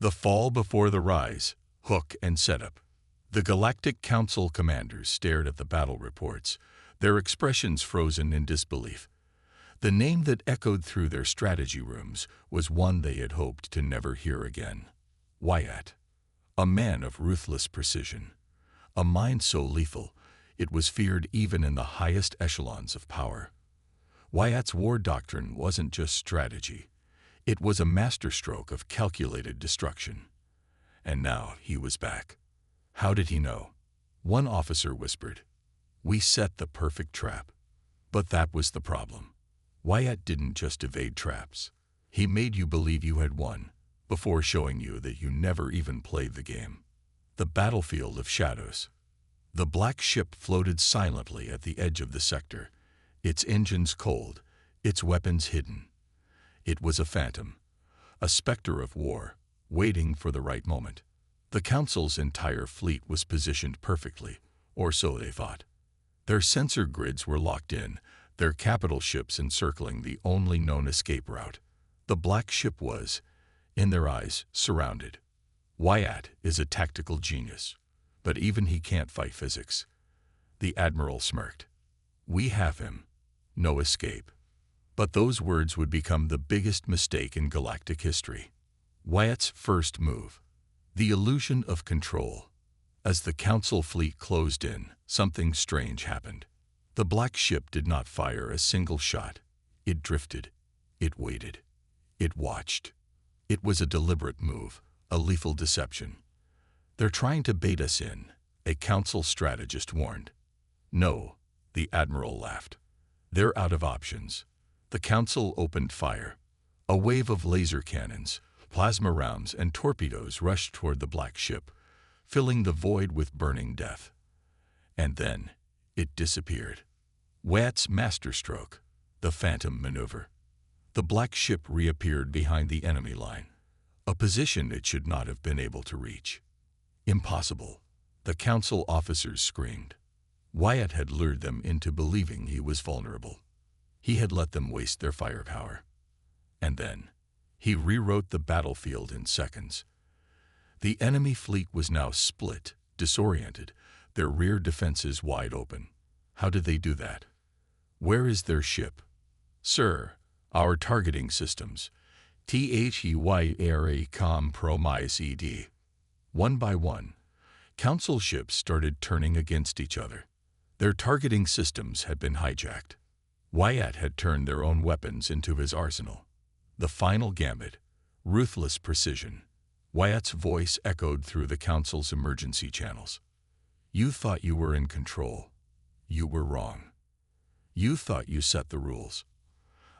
The fall before the rise, hook and setup. The Galactic Council commanders stared at the battle reports, their expressions frozen in disbelief. The name that echoed through their strategy rooms was one they had hoped to never hear again. Wyatt. A man of ruthless precision. A mind so lethal, it was feared even in the highest echelons of power. Wyatt's war doctrine wasn't just strategy. It was a masterstroke of calculated destruction. And now he was back. How did he know? One officer whispered, "We set the perfect trap." But that was the problem. Wyatt didn't just evade traps. He made you believe you had won, before showing you that you never even played the game. The battlefield of shadows. The black ship floated silently at the edge of the sector, its engines cold, its weapons hidden. It was a phantom, a specter of war, waiting for the right moment. The Council's entire fleet was positioned perfectly, or so they thought. Their sensor grids were locked in, their capital ships encircling the only known escape route. The black ship was, in their eyes, surrounded. Wyatt is a tactical genius, but even he can't fight physics. The Admiral smirked. "We have him. No escape." But those words would become the biggest mistake in galactic history. Wyatt's first move. The illusion of control. As the Council fleet closed in, something strange happened. The black ship did not fire a single shot. It drifted. It waited. It watched. It was a deliberate move, a lethal deception. "They're trying to bait us in," a Council strategist warned. "No," the Admiral laughed. "They're out of options." The Council opened fire. A wave of laser cannons, plasma rounds, and torpedoes rushed toward the black ship, filling the void with burning death. And then, it disappeared. Wyatt's masterstroke, the Phantom Maneuver. The black ship reappeared behind the enemy line, a position it should not have been able to reach. Impossible, the Council officers screamed. Wyatt had lured them into believing he was vulnerable. He had let them waste their firepower. And then, he rewrote the battlefield in seconds. The enemy fleet was now split, disoriented, their rear defenses wide open. How did they do that? "Where is their ship?" "Sir, our targeting systems. THEYRA compromise. One by one, Council ships started turning against each other. Their targeting systems had been hijacked. Wyatt had turned their own weapons into his arsenal. The final gambit, ruthless precision. Wyatt's voice echoed through the Council's emergency channels. "You thought you were in control. You were wrong. You thought you set the rules.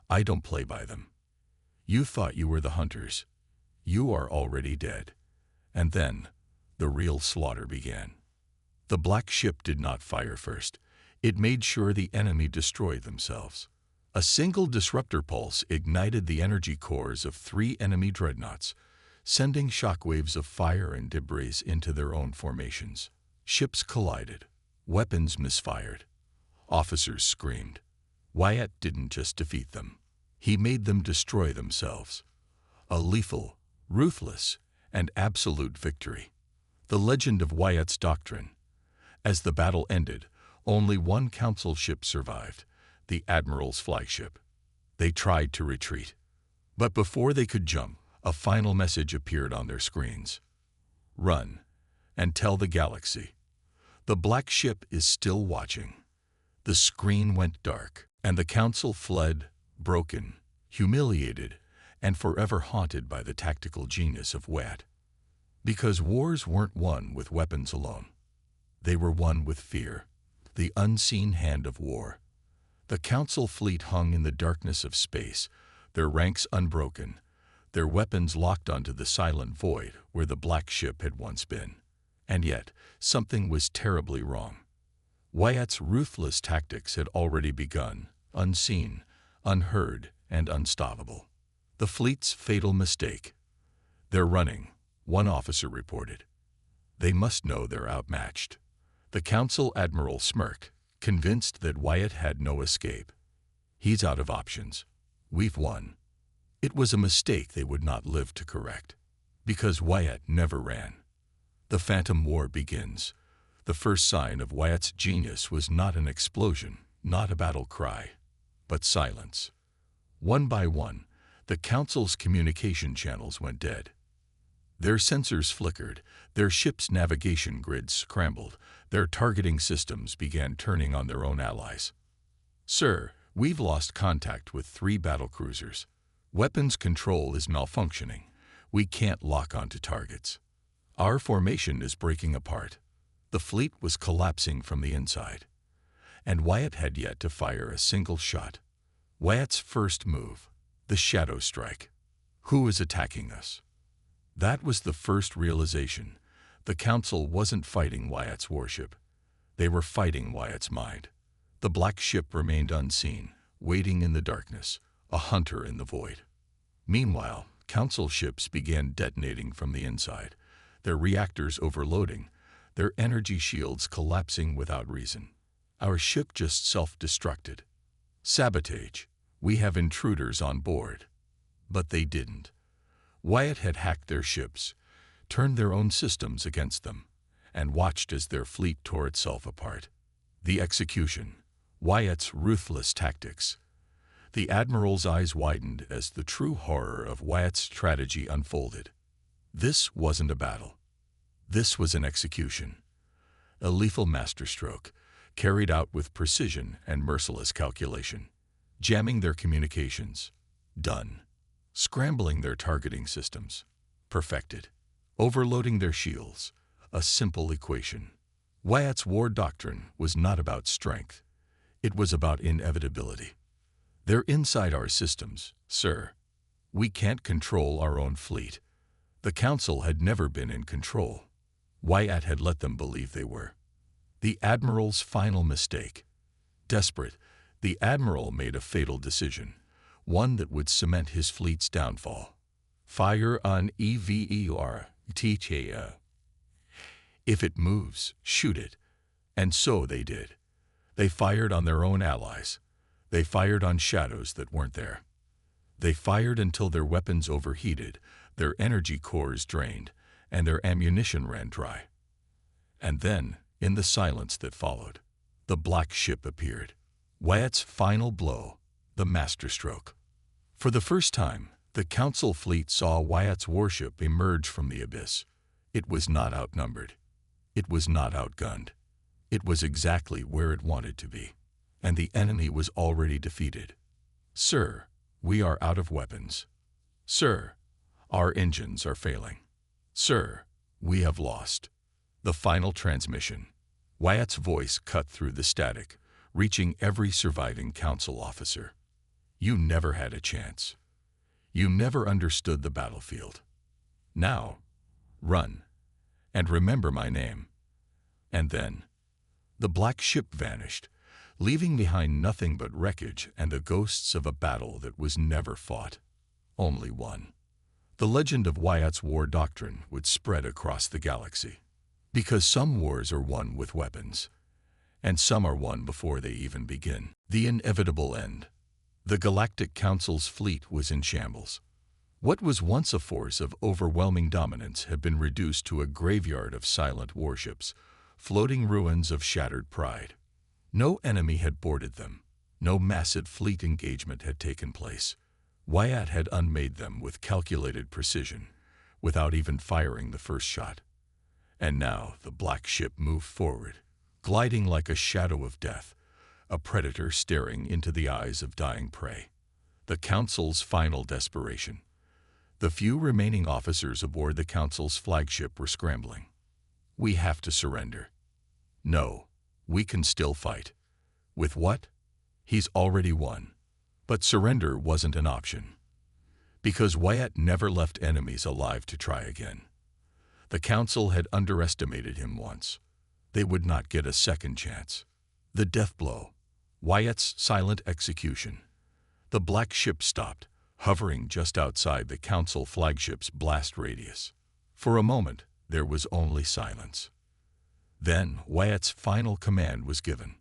I don't play by them. You thought you were the hunters. You are already dead." And then, the real slaughter began. The black ship did not fire first. It made sure the enemy destroyed themselves. A single disruptor pulse ignited the energy cores of 3 enemy dreadnoughts, sending shockwaves of fire and debris into their own formations. Ships collided. Weapons misfired. Officers screamed. Wyatt didn't just defeat them. He made them destroy themselves. A lethal, ruthless, and absolute victory. The legend of Wyatt's Doctrine. As the battle ended, only one Council ship survived, the Admiral's flagship. They tried to retreat. But before they could jump, a final message appeared on their screens. "Run, and tell the galaxy. The black ship is still watching." The screen went dark, and the Council fled, broken, humiliated, and forever haunted by the tactical genius of Wyatt. Because wars weren't won with weapons alone. They were won with fear, the unseen hand of war. The Council fleet hung in the darkness of space, their ranks unbroken, their weapons locked onto the silent void where the black ship had once been. And yet, something was terribly wrong. Wyatt's ruthless tactics had already begun, unseen, unheard, and unstoppable. The fleet's fatal mistake. "They're running," one officer reported. "They must know they're outmatched." The Council Admiral smirked, convinced that Wyatt had no escape. "He's out of options. We've won." It was a mistake they would not live to correct. Because Wyatt never ran. The Phantom War begins. The first sign of Wyatt's genius was not an explosion, not a battle cry, but silence. One by one, the Council's communication channels went dead. Their sensors flickered, their ship's navigation grids scrambled, their targeting systems began turning on their own allies. "Sir, we've lost contact with 3 battlecruisers. Weapons control is malfunctioning. We can't lock onto targets. Our formation is breaking apart." The fleet was collapsing from the inside, and Wyatt had yet to fire a single shot. Wyatt's first move, the shadow strike. Who is attacking us? That was the first realization. The Council wasn't fighting Wyatt's warship. They were fighting Wyatt's mind. The black ship remained unseen, waiting in the darkness, a hunter in the void. Meanwhile, Council ships began detonating from the inside, their reactors overloading, their energy shields collapsing without reason. Our ship just self-destructed. Sabotage. We have intruders on board. But they didn't. Wyatt had hacked their ships, turned their own systems against them, and watched as their fleet tore itself apart. The execution. Wyatt's ruthless tactics. The Admiral's eyes widened as the true horror of Wyatt's strategy unfolded. This wasn't a battle. This was an execution. A lethal masterstroke, carried out with precision and merciless calculation. Jamming their communications. Done. Scrambling their targeting systems. Perfected. Overloading their shields. A simple equation. Wyatt's war doctrine was not about strength. It was about inevitability. They're inside our systems, sir. We can't control our own fleet. The Council had never been in control. Wyatt had let them believe they were. The Admiral's final mistake. Desperate, the Admiral made a fatal decision, one that would cement his fleet's downfall. Fire on EVER, TTA. If it moves, shoot it. And so they did. They fired on their own allies. They fired on shadows that weren't there. They fired until their weapons overheated, their energy cores drained, and their ammunition ran dry. And then, in the silence that followed, the black ship appeared. Wyatt's final blow, the masterstroke. For the first time, the Council fleet saw Wyatt's warship emerge from the abyss. It was not outnumbered. It was not outgunned. It was exactly where it wanted to be. And the enemy was already defeated. Sir, we are out of weapons. Sir, our engines are failing. Sir, we have lost. The final transmission. Wyatt's voice cut through the static, reaching every surviving Council officer. You never had a chance. You never understood the battlefield. Now, run, and remember my name. And then, the black ship vanished, leaving behind nothing but wreckage and the ghosts of a battle that was never fought. Only one. The legend of Wyatt's war doctrine would spread across the galaxy. Because some wars are won with weapons, and some are won before they even begin. The inevitable end. The Galactic Council's fleet was in shambles. What was once a force of overwhelming dominance had been reduced to a graveyard of silent warships, floating ruins of shattered pride. No enemy had boarded them. No massive fleet engagement had taken place. Wyatt had unmade them with calculated precision, without even firing the first shot. And now the black ship moved forward, gliding like a shadow of death, a predator staring into the eyes of dying prey. The Council's final desperation. The few remaining officers aboard the Council's flagship were scrambling. We have to surrender. No, we can still fight. With what? He's already won. But surrender wasn't an option. Because Wyatt never left enemies alive to try again. The Council had underestimated him once. They would not get a second chance. The death blow. Wyatt's silent execution. The black ship stopped, hovering just outside the Council flagship's blast radius. For a moment, there was only silence. Then Wyatt's final command was given.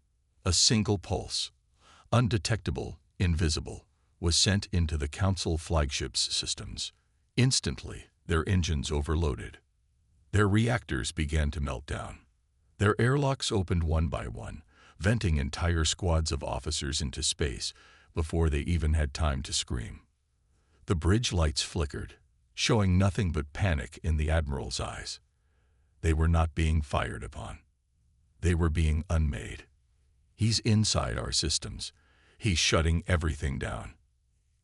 A single pulse, undetectable, invisible, was sent into the Council flagship's systems. Instantly, their engines overloaded. Their reactors began to melt down. Their airlocks opened one by one, venting entire squads of officers into space before they even had time to scream. The bridge lights flickered, showing nothing but panic in the Admiral's eyes. They were not being fired upon. They were being unmade. He's inside our systems. He's shutting everything down.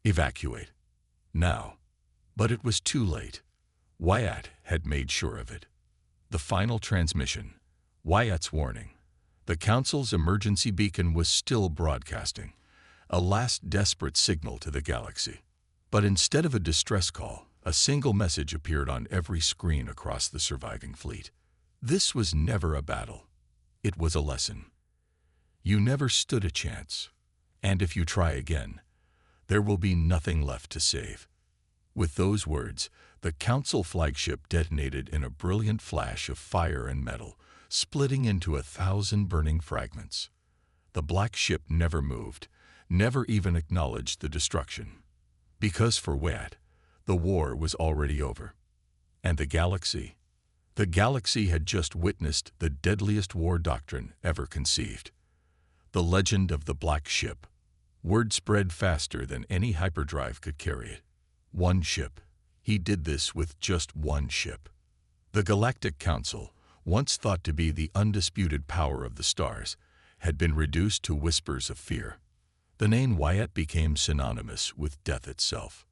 Evacuate. Now. But it was too late. Wyatt had made sure of it. The final transmission, Wyatt's warning. The Council's emergency beacon was still broadcasting, a last desperate signal to the galaxy. But instead of a distress call, a single message appeared on every screen across the surviving fleet. This was never a battle. It was a lesson. You never stood a chance, and if you try again, there will be nothing left to save. With those words, the Council flagship detonated in a brilliant flash of fire and metal, splitting into 1,000 burning fragments. The black ship never moved, never even acknowledged the destruction. Because for Wyatt, the war was already over. And the galaxy had just witnessed the deadliest war doctrine ever conceived. The legend of the black ship. Word spread faster than any hyperdrive could carry it. One ship. He did this with just one ship. The Galactic Council, once thought to be the undisputed power of the stars, had been reduced to whispers of fear. The name Wyatt became synonymous with death itself.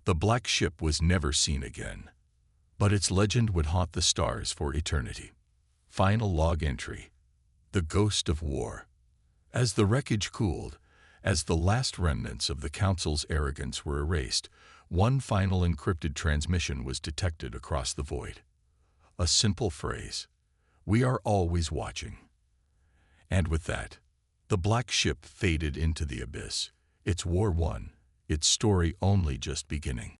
The black ship was never seen again, but its legend would haunt the stars for eternity. Final log entry. The ghost of war. As the wreckage cooled, as the last remnants of the Council's arrogance were erased, one final encrypted transmission was detected across the void. A simple phrase, "We are always watching." And with that, the black ship faded into the abyss, its war won, its story only just beginning.